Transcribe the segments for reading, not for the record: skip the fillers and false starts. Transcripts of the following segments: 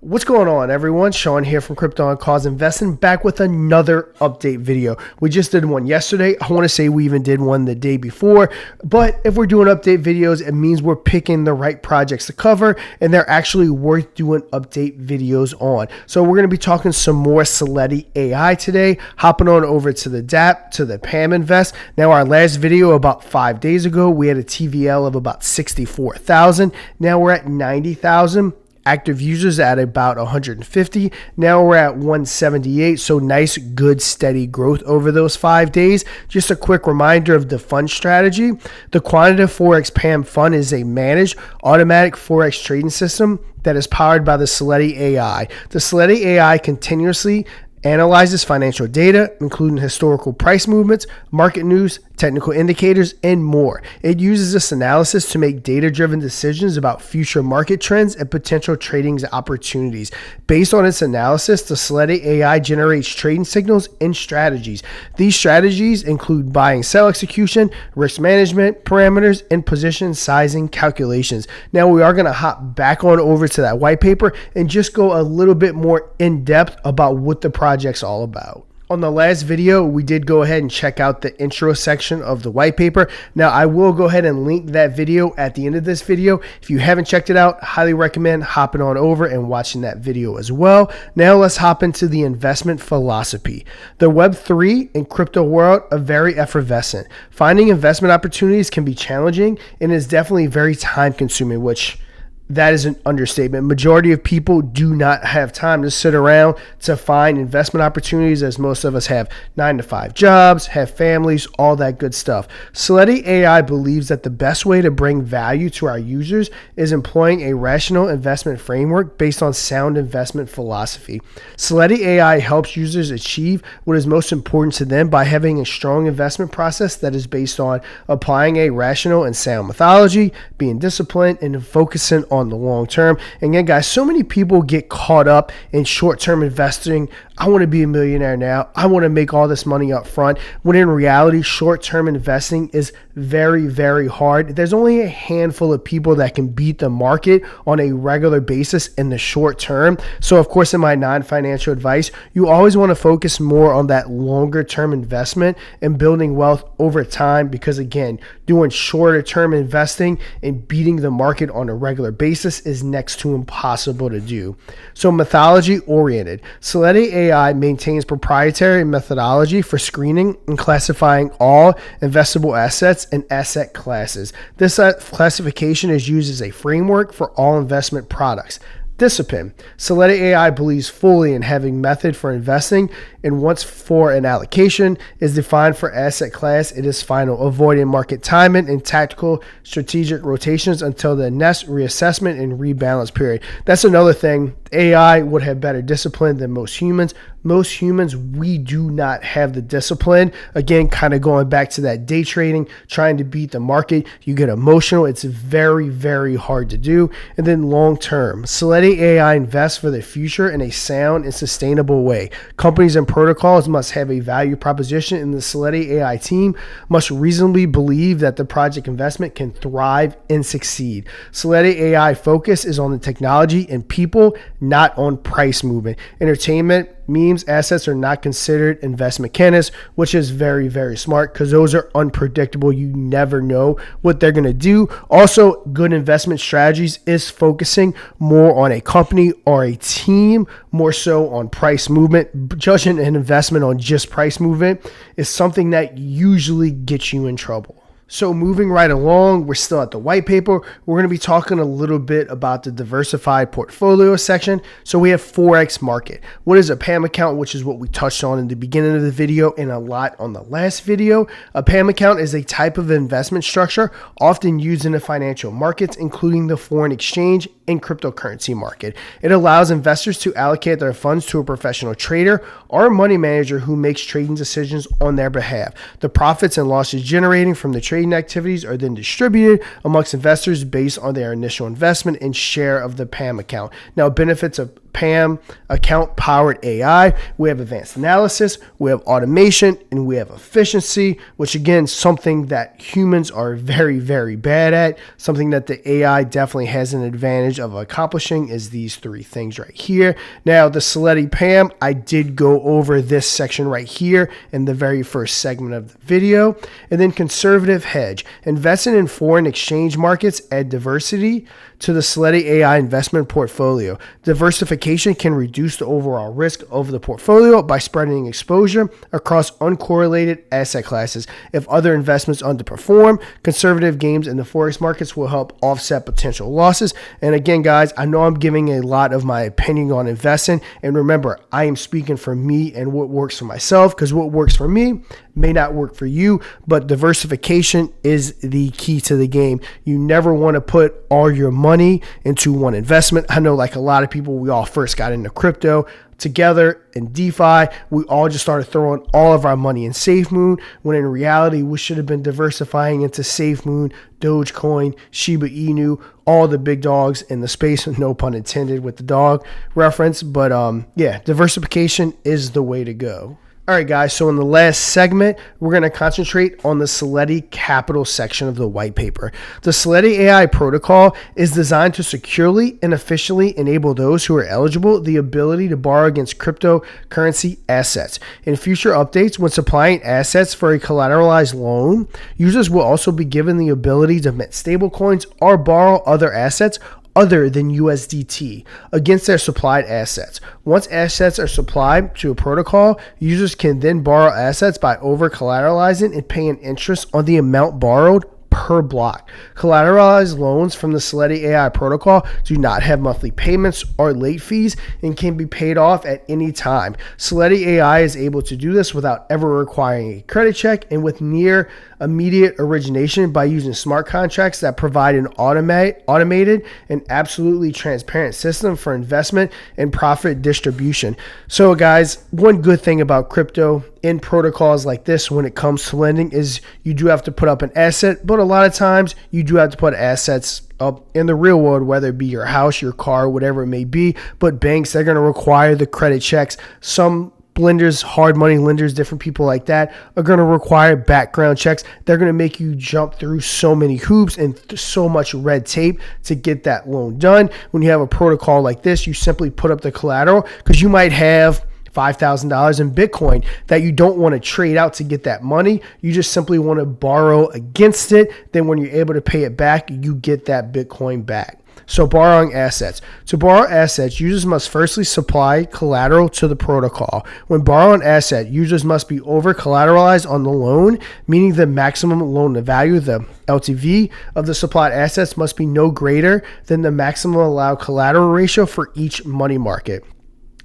What's going on, everyone? Sean here from Crypto on Cause Investing, back with another update video. We just did one yesterday. I want to say we even did one the day before, but if we're doing update videos, it means we're picking the right projects to cover and they're actually worth doing update videos on. So we're going to be talking some more Seletti AI today, hopping on over to the DApp, to the PAM Invest. Now, our last video about 5 days ago, we had a TVL of about 64,000. Now we're at 90,000. Active users at about 150. Now we're at 178. So nice, good, steady growth over those 5 days. Just a quick reminder of the fund strategy. The Quantitative Forex PAM fund is a managed automatic Forex trading system that is powered by the Seletti AI. The Seletti AI continuously analyzes financial data, including historical price movements, market news, technical indicators, and more. It uses this analysis to make data-driven decisions about future market trends and potential trading opportunities. Based on its analysis, the Seletti AI generates trading signals and strategies. These strategies include buy and sell execution, risk management, parameters, and position sizing calculations. Now we are going to hop back on over to that white paper and just go a little bit more in depth about what the project's all about. On the last video, we did go ahead and check out the intro section of the white paper. Now, I will go ahead and link that video at the end of this video. If you haven't checked it out, highly recommend hopping on over and watching that video as well. Now, let's hop into the investment philosophy. The Web3 and crypto world are very effervescent. Finding investment opportunities can be challenging and is definitely very time consuming, which that is an understatement. Majority of people do not have time to sit around to find investment opportunities, as most of us have 9-to-5 jobs, have families, all that good stuff. Seletti AI believes that the best way to bring value to our users is employing a rational investment framework based on sound investment philosophy. Seletti AI helps users achieve what is most important to them by having a strong investment process that is based on applying a rational and sound methodology, being disciplined, and focusing on the long term. And again, guys, so many people get caught up in short-term investing. I want to be a millionaire now. I want to make all this money up front. When in reality, short-term investing is very, very hard. There's only a handful of people that can beat the market on a regular basis in the short term. So of course, in my non-financial advice, you always want to focus more on that longer-term investment and building wealth over time, because again, doing shorter-term investing and beating the market on a regular basis is next to impossible to do. So methodology oriented. Seletti AI maintains proprietary methodology for screening and classifying all investable assets and asset classes. This classification is used as a framework for all investment products. Discipline. Seletti AI believes fully in having method for investing, and once for an allocation is defined for asset class, it is final, avoiding market timing and tactical strategic rotations until the next reassessment and rebalance period. That's another thing. AI would have better discipline than most humans. Most humans, we do not have the discipline. Again, kind of going back to that day trading, trying to beat the market, you get emotional. It's very, very hard to do. And then long term, Seletti AI invests for the future in a sound and sustainable way. Companies and protocols must have a value proposition, and the Seletti AI team must reasonably believe that the project investment can thrive and succeed. Seletti AI focus is on the technology and people, not on price movement. Entertainment, memes, assets are not considered investment candidates, which is very, very smart because those are unpredictable. You never know what they're going to do. Also, good investment strategies is focusing more on a company or a team, more so on price movement. Judging an investment on just price movement is something that usually gets you in trouble. So moving right along, we're still at the white paper. We're going to be talking a little bit about the diversified portfolio section. So we have Forex market. What is a PAM account, which is what we touched on in the beginning of the video and a lot on the last video. A PAM account is a type of investment structure often used in the financial markets, including the foreign exchange and cryptocurrency market. It allows investors to allocate their funds to a professional trader or a money manager who makes trading decisions on their behalf. The profits and losses generating from the trading activities are then distributed amongst investors based on their initial investment and share of the PAM account. Now, benefits of PAM, account-powered AI. We have advanced analysis, we have automation, and we have efficiency, which again, something that humans are very, very bad at. Something that the AI definitely has an advantage of accomplishing is these three things right here. Now, the Seletti PAM, I did go over this section right here in the very first segment of the video. And then conservative hedge. Investing in foreign exchange markets add diversity to the Seletti AI investment portfolio. Diversification can reduce the overall risk of the portfolio by spreading exposure across uncorrelated asset classes. If other investments underperform, conservative gains in the forex markets will help offset potential losses. And again, guys, I know I'm giving a lot of my opinion on investing. And remember, I am speaking for me and what works for myself, because what works for me may not work for you, but diversification is the key to the game. You never want to put all your money into one investment. I know, like a lot of people, we all first got into crypto together in DeFi. We all just started throwing all of our money in SafeMoon, when in reality, we should have been diversifying into SafeMoon, Dogecoin, Shiba Inu, all the big dogs in the space, no pun intended with the dog reference. But yeah, diversification is the way to go. All right, guys, so in the last segment, we're going to concentrate on the Seletti Capital section of the white paper. The Seletti AI protocol is designed to securely and efficiently enable those who are eligible the ability to borrow against cryptocurrency assets. In future updates, when supplying assets for a collateralized loan, users will also be given the ability to mint stablecoins or borrow other assets other than USDT against their supplied assets. Once assets are supplied to a protocol, users can then borrow assets by over-collateralizing and paying interest on the amount borrowed per block. Collateralized loans from the Seletti AI protocol do not have monthly payments or late fees and can be paid off at any time. Seletti AI is able to do this without ever requiring a credit check and with near immediate origination by using smart contracts that provide an automated and absolutely transparent system for investment and profit distribution. So guys, one good thing about crypto in protocols like this when it comes to lending is you do have to put up an asset, but a lot of times you do have to put assets up in the real world, whether it be your house, your car, whatever it may be. But banks, they're going to require the credit checks. Some lenders, hard money lenders, different people like that are going to require background checks. They're going to make you jump through so many hoops and so much red tape to get that loan done. When you have a protocol like this, you simply put up the collateral, because you might have $5,000 in Bitcoin that you don't want to trade out to get that money. You just simply want to borrow against it. Then when you're able to pay it back, you get that Bitcoin back. So borrowing assets. To borrow assets, users must firstly supply collateral to the protocol. When borrowing an asset, users must be over-collateralized on the loan, meaning the maximum loan to value, the LTV, of the supplied assets must be no greater than the maximum allowed collateral ratio for each money market.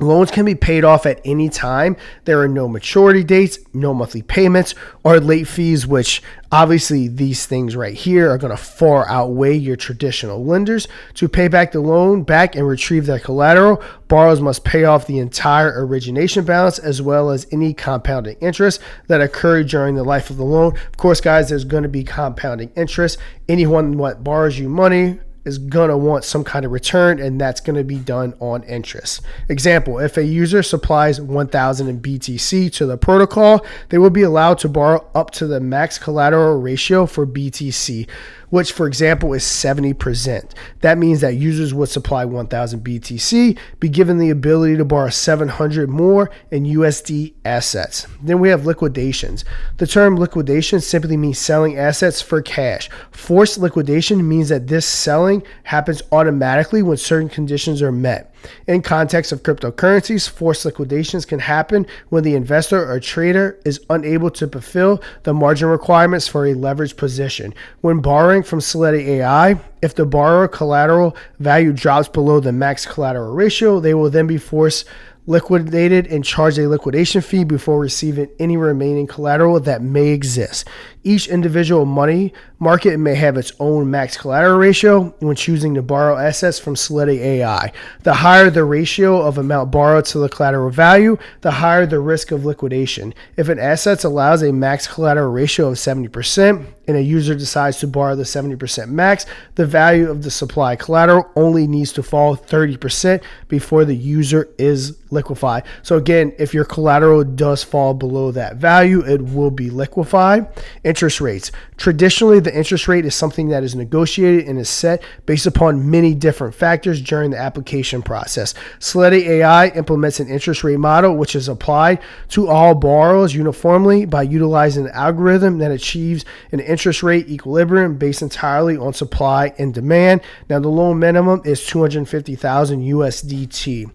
Loans can be paid off at any time. There are no maturity dates, no monthly payments, or late fees, which obviously these things right here are going to far outweigh your traditional lenders. To pay back the loan back and retrieve their collateral, borrowers must pay off the entire origination balance as well as any compounding interest that occurred during the life of the loan. Of course, guys, there's going to be compounding interest. Anyone that borrows you money is going to want some kind of return, and that's going to be done on interest. Example, if a user supplies 1,000 in BTC to the protocol, they will be allowed to borrow up to the max collateral ratio for BTC, which for example is 70%. That means that users would supply 1,000 BTC, be given the ability to borrow 700 more in USD assets. Then we have liquidations. The term liquidation simply means selling assets for cash. Forced liquidation means that this selling happens automatically when certain conditions are met. In context of cryptocurrencies, forced liquidations can happen when the investor or trader is unable to fulfill the margin requirements for a leveraged position. When borrowing from Seletti AI, if the borrower collateral value drops below the max collateral ratio, they will then be forced liquidated and charge a liquidation fee before receiving any remaining collateral that may exist. Each individual money market may have its own max collateral ratio when choosing to borrow assets from Seletti AI. The higher the ratio of amount borrowed to the collateral value, the higher the risk of liquidation. If an asset allows a max collateral ratio of 70% and a user decides to borrow the 70% max, the value of the supply collateral only needs to fall 30% before the user is liquefied. So again, if your collateral does fall below that value, it will be liquefied. Interest rates. Traditionally, the interest rate is something that is negotiated and is set based upon many different factors during the application process. Seletti AI implements an interest rate model which is applied to all borrowers uniformly by utilizing an algorithm that achieves an interest rate equilibrium based entirely on supply and demand. Now, the loan minimum is 250,000 USDT.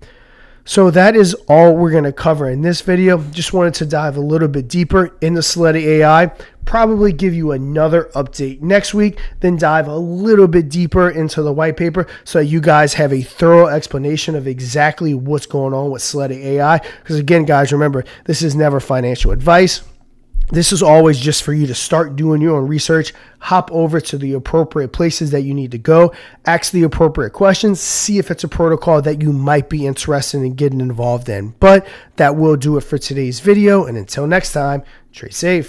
So that is all we're going to cover in this video. Just wanted to dive a little bit deeper into Seletti AI. Probably give you another update next week, then dive a little bit deeper into the white paper so you guys have a thorough explanation of exactly what's going on with Seletti AI. Because again, guys, remember, this is never financial advice. This is always just for you to start doing your own research, hop over to the appropriate places that you need to go, ask the appropriate questions, see if it's a protocol that you might be interested in getting involved in. But that will do it for today's video. And until next time, trade safe.